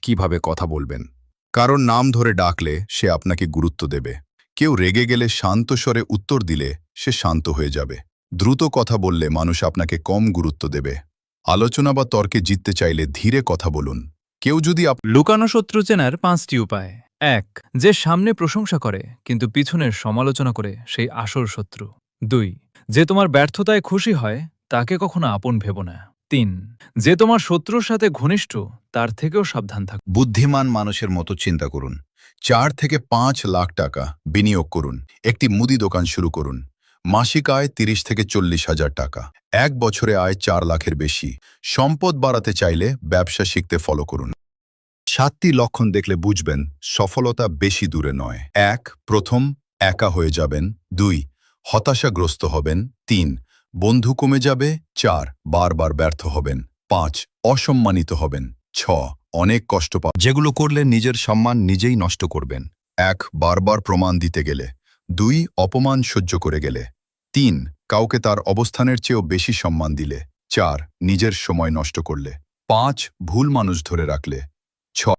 কিভাবে কথা বলবেন। কারণ নাম ধরে ডাকলে সে আপনাকে গুরুত্ব দেবে। কেউ রেগে গেলে শান্ত স্বরে উত্তর দিলে সে শান্ত হয়ে যাবে। দ্রুত কথা বললে মানুষ আপনাকে কম গুরুত্ব দেবে। আলোচনা বা তর্কে জিততে চাইলে ধীরে কথা বলুন। কেউ যদি লুকানো শত্রু চেনার ৫টি উপায়। ১. যে সামনে প্রশংসা করে কিন্তু পিছনের সমালোচনা করে সেই আসল শত্রু। ২. যে তোমার ব্যর্থতায় খুশি হয় তাকে কখনো আপন ভেবো না। ৩. যে তোমার শত্রুর সাথে ঘনিষ্ঠ তার থেকেও সাবধান থাকো। বুদ্ধিমান মানুষের মতো চিন্তা করুন। ৪ থেকে ৫ লাখ টাকা বিনিয়োগ করুন। একটি মুদি দোকান শুরু করুন। মাসিক আয় ৩০ থেকে ৪০,০০০ টাকা। ১ বছরে আয় ৪ লাখের বেশি। সম্পদ বাড়াতে চাইলে ব্যবসা শিখতে ফলো করুন। ৭টি লক্ষণ দেখলে বুঝবেন সফলতা বেশি দূরে নয়। ১. প্রথম, একা হয়ে যাবেন। ২. হতাশাগ্রস্ত হবেন। ৩. বন্ধু কমে যাবে। ৪. বারবার ব্যর্থ হবেন। ৫. অসম্মানিত হবেন। ৬. অনেক কষ্ট পাবেন। যেগুলো করলে নিজের সম্মান নিজেই নষ্ট করবেন। ১. বারবার প্রমাণ দিতে গেলে। ২. অপমান সহ্য করে গেলে। ৩. কাউকে তার অবস্থানের চেয়েও বেশি সম্মান দিলে। ৪. নিজের সময় নষ্ট করলে। ৫. ভুল মানুষ ধরে রাখলে।